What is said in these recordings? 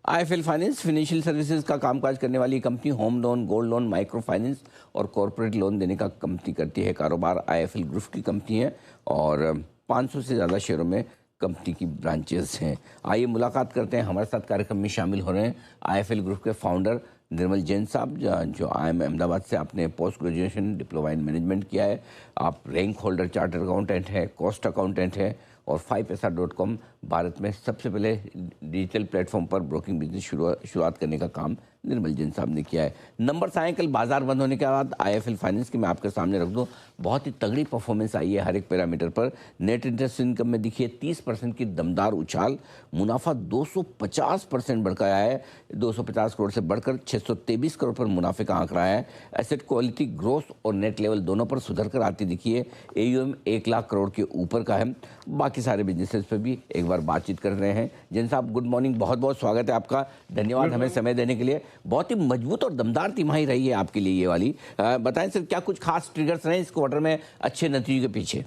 IFL finance financial services का कामकाज करने वाली company home loan, gold loan, micro finance और कॉरपोरेट लोन देने का कंपनी करती है कारोबार। आईएफएल ग्रुप की कंपनी है और 500 से ज़्यादा शहरों में कंपनी की ब्रांचेस हैं। आइए मुलाकात करते हैं। हमारे साथ कार्यक्रम में शामिल हो रहे हैं आईएफएल ग्रुप के फाउंडर निर्मल जैन साहब, जो आईएम अहमदाबाद से आपने post graduation diploma in management किया है। आप रैंक होल्डर चार्टर्ड अकाउंटेंट है, कॉस्ट अकाउंटेंट है और 5paisa.com भारत में सबसे पहले डिजिटल प्लेटफॉर्म पर ब्रोकिंग बिजनेस शुरुआत करने का काम निर्मल जैन साहब ने किया है। नंबर आए कल बाजार बंद होने के बाद आईएफएल फाइनेंस की मैं आपके सामने रख दूं, बहुत ही तगड़ी परफॉर्मेंस आई है हर एक पैरामीटर पर। नेट इंटरेस्ट इनकम में देखिए 30% की दमदार उछाल, मुनाफा 250% बढ़ गया है, 250 करोड़ से बढ़कर 623 करोड़ पर मुनाफे का आंकड़ा है। एसेट क्वालिटी, ग्रोथ और नेट लेवल दोनों पर सुधर कर आती दिखी है। एयूएम 1 लाख करोड़ के ऊपर का है। बाकी सारे बिजनेसेस पे भी एक बार बातचीत कर रहे हैं। जैन साहब, गुड मॉर्निंग, बहुत बहुत स्वागत है आपका। धन्यवाद हमें समय देने के लिए। बहुत ही मजबूत और दमदार तिमाही रही है आपके लिए ये वाली। बताएं सर, क्या कुछ खास ट्रिगर्स रहे इस क्वार्टर में अच्छे नतीजों के पीछे?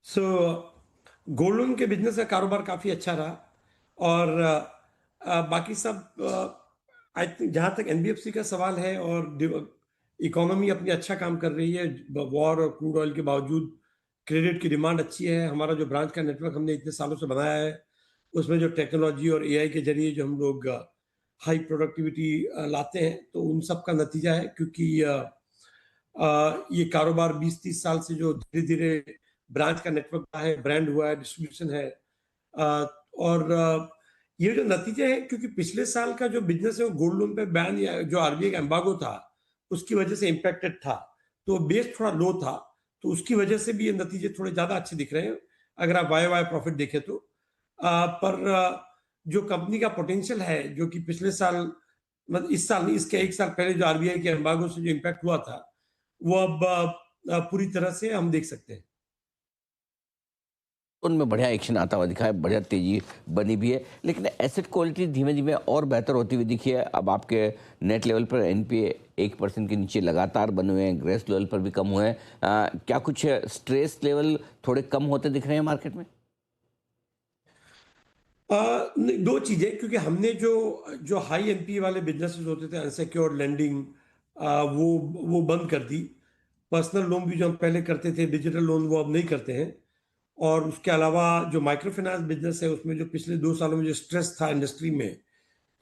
गोल्ड लोन के बिजनेस का कारोबार काफी अच्छा रहा और बाकी सब आई थिंक जहां तक एनबीएफसी का सवाल है और इकोनॉमी अपनी अच्छा काम कर रही है, वॉर और क्रूड ऑयल के बावजूद क्रेडिट की डिमांड अच्छी है। हमारा जो ब्रांच का नेटवर्क हमने इतने सालों से बनाया है, उसमें जो टेक्नोलॉजी और एआई के जरिए जो हम लोग हाई प्रोडक्टिविटी लाते हैं, तो उन सब का नतीजा है। क्योंकि ये कारोबार 20-30 साल से जो धीरे धीरे ब्रांच का नेटवर्क है, ब्रांड हुआ है, डिस्ट्रीब्यूशन है, और ये जो नतीजे हैं, क्योंकि पिछले साल का जो बिजनेस है वो गोल्ड लोन पे बैन या जो आरबीआई का एम्बार्गो था उसकी वजह से इम्पैक्टेड था, तो बेस थोड़ा लो था, तो उसकी वजह से भी ये नतीजे थोड़े ज्यादा अच्छे दिख रहे हैं अगर आप वाई वाई प्रॉफिट देखें तो। पर जो कंपनी का पोटेंशियल है, जो कि पिछले साल, मतलब इस साल नहीं, इसके 1 साल पहले जो आरबीआई के एम्बार्गो से जो इम्पैक्ट हुआ था, वो अब पूरी तरह से हम देख सकते हैं। उनमें बढ़िया एक्शन आता हुआ दिखा है, बढ़िया तेजी बनी भी है, लेकिन एसेट क्वालिटी धीमे धीमे और बेहतर होती हुई दिखी है। अब आपके नेट लेवल पर एनपीए 1% के नीचे लगातार बने हुए हैं, ग्रेस लेवल पर भी कम हुए हैं। क्या कुछ स्ट्रेस लेवल थोड़े कम होते दिख रहे हैं मार्केट में? नहीं, दो चीजें, क्योंकि हमने जो जो हाई एनपी वाले बिजनेसेस होते थे, अनसिक्योर्ड लेंडिंग, वो बंद कर दी। पर्सनल लोन भी जो हम पहले करते थे, डिजिटल लोन, वो अब नहीं करते हैं। और उसके अलावा जो माइक्रो फाइनेंस बिजनेस है, उसमें जो पिछले 2 सालों में जो स्ट्रेस था इंडस्ट्री में,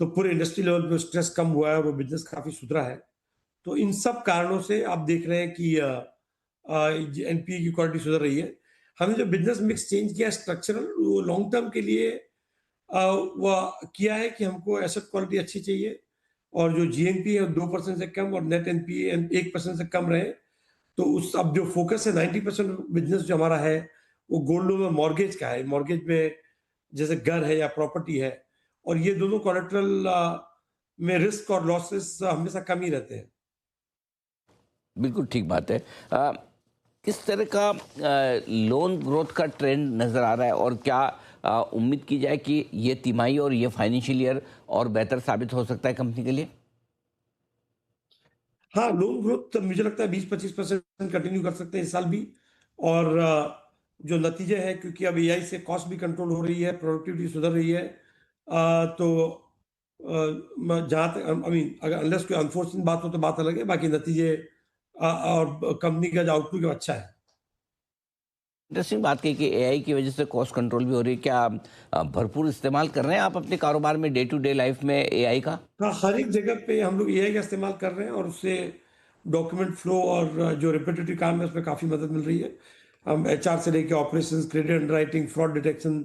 तो पूरे इंडस्ट्री लेवल पे स्ट्रेस कम हुआ है और वो बिजनेस काफी सुधरा है। तो इन सब कारणों से आप देख रहे हैं कि एनपीए की क्वालिटी सुधर रही है। हमने जो बिजनेस मिक्स चेंज किया स्ट्रक्चरल, वो लॉन्ग टर्म के लिए वो किया है कि हमको एसेट क्वालिटी अच्छी चाहिए और जो जीएनपी है 2% से कम और नेट एनपीए 1% से कम रहे। तो उस अब जो फोकस है 90% बिजनेस जो हमारा है, वो गोल्ड लोन और मॉर्गेज का है। मॉर्गेज में जैसे घर है या प्रॉपर्टी है, और ये दोनों कोलेटरल में रिस्क और लॉसेस हमेशा कम ही रहते हैं। बिल्कुल ठीक बात है। किस तरह का लोन ग्रोथ का ट्रेंड नज़र आ रहा है और क्या उम्मीद की जाए कि ये तिमाही और ये फाइनेंशियल ईयर और बेहतर साबित हो सकता है कंपनी के लिए? हाँ, लोन ग्रोथ तो मुझे लगता है 20-25% कंटिन्यू कर सकते हैं इस साल भी। और जो नतीजे हैं, क्योंकि अब एआई से कॉस्ट भी कंट्रोल हो रही है, प्रोडक्टिविटी सुधर रही है, तो जहाँ तक आई मीन, अगर अनलेस कोई अनफॉर्चुनेट बात हो तो बात अलग है, बाकी नतीजे और कंपनी का जो आउटलुक है वो अच्छा है। इंटरेस्टिंग बात कही कि एआई की वजह से कॉस्ट कंट्रोल भी हो रही है। क्या भरपूर इस्तेमाल कर रहे हैं आप अपने कारोबार में, डे टू डे लाइफ में एआई का? हाँ, हर एक जगह पे हम लोग एआई का इस्तेमाल कर रहे हैं और उससे डॉक्यूमेंट फ्लो और जो रिपीटेटिव काम है उसमें काफ़ी मदद मिल रही है। हम एचआर से लेके operations, credit underwriting, fraud detection,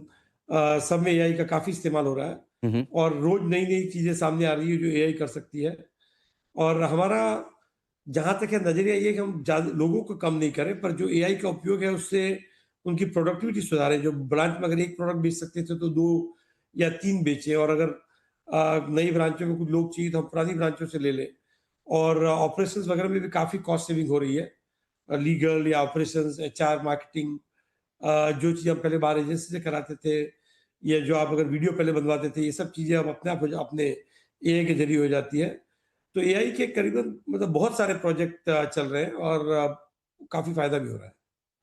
सब में एआई का काफ़ी इस्तेमाल हो रहा है। हम्म। और रोज नई नई चीज़ें सामने आ रही है जो एआई कर सकती है। और हमारा जहाँ तक है नजरिया ये है कि हम ज्यादा लोगों को कम नहीं करें, पर जो एआई का उपयोग है उससे उनकी प्रोडक्टिविटी सुधारें। जो ब्रांच में अगर एक प्रोडक्ट बेच सकते थे तो 2 या 3 बेचें, और अगर नई ब्रांचों में कुछ लोग चाहिए तो हम पुरानी ब्रांचों से ले लें। और ऑपरेशंस वगैरह में भी काफ़ी कॉस्ट सेविंग हो रही है, लीगल या ऑपरेशंस, एचआर, मार्केटिंग। जो चीज़ हम पहले बाहर एजेंसी से कराते थे, या जो आप अगर वीडियो पहले बनवाते थे, ये सब चीज़ें अब अपने आप अपने एआई के जरिए हो जाती है। तो एआई के करीबन मतलब बहुत सारे प्रोजेक्ट चल रहे हैं और काफ़ी फायदा भी हो रहा है।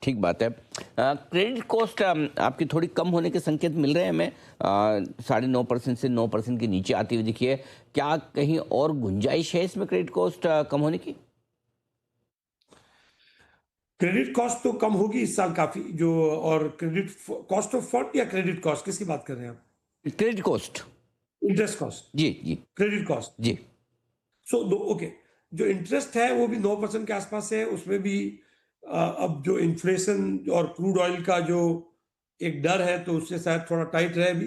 ठीक बात है। क्रेडिट कॉस्ट आपकी थोड़ी कम होने के संकेत मिल रहे हैं हमें। 9.5% से 9% के नीचे आती हुई दिखी है। क्या कहीं और गुंजाइश है इसमें क्रेडिट कॉस्ट कम होने की? क्रेडिट कॉस्ट तो कम होगी इस साल काफी, जो और क्रेडिट कॉस्ट ऑफ फंड या क्रेडिट कॉस्ट, किसकी बात कर रहे हैं आप? Credit cost. इंटरेस्ट कॉस्ट, जी जी। Credit cost. जी। सो दो, ओके। जो इंटरेस्ट है वो भी 9% के आसपास है। उसमें भी अब जो इन्फ्लेशन और क्रूड ऑयल का जो एक डर है, तो उससे शायद थोड़ा टाइट रहे भी।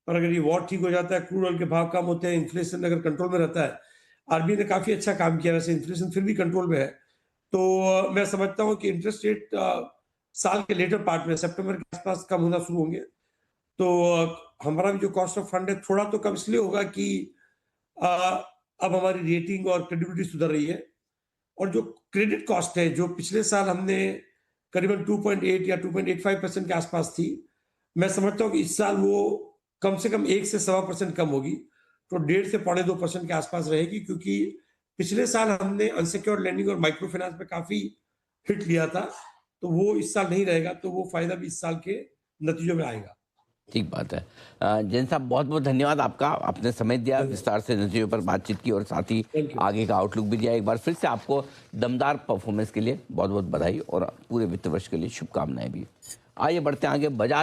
पर अगर ये वॉर ठीक हो जाता है, क्रूड ऑयल के भाव कम होते हैं, इन्फ्लेशन अगर कंट्रोल में रहता है, आरबीआई ने काफी अच्छा काम किया, वैसे इन्फ्लेशन फिर भी कंट्रोल में है। तो मैं समझता हूँ कि इंटरेस्ट रेट साल के लेटर पार्ट में सितंबर के आसपास कम होना शुरू होंगे। तो हमारा भी जो कॉस्ट ऑफ फंड है थोड़ा तो कम इसलिए होगा कि अ, अब हमारी रेटिंग और क्रेडिबिलिटी सुधर रही है। और जो क्रेडिट कॉस्ट है, जो पिछले साल हमने करीबन 2.8 या 2.85% के आसपास थी, मैं समझता हूँ कि इस साल वो कम से कम 1 से 1.25% कम होगी। तो 1.5 से 2.25% के आसपास रहेगी, क्योंकि पिछले साल हमने अनसिक्योर्ड लैंडिंग और माइक्रो फाइनेंस पे काफी हिट लिया था। तो वो इस साल नहीं रहेगा, तो वो फायदा भी इस साल के नतीजों में आएगा। ठीक बात है। जैन साहब, बहुत बहुत धन्यवाद आपका। आपने समय दिया, धन्यवाद। विस्तार से नतीजों पर बातचीत की और साथ ही थैंक यू। आगे का आउटलुक भी दिया। एक बार फिर से आपको दमदार परफॉर्मेंस के लिए बहुत बहुत बधाई और पूरे वित्त वर्ष के लिए शुभकामनाएं भी। आइए बढ़ते हैं आगे। बजाज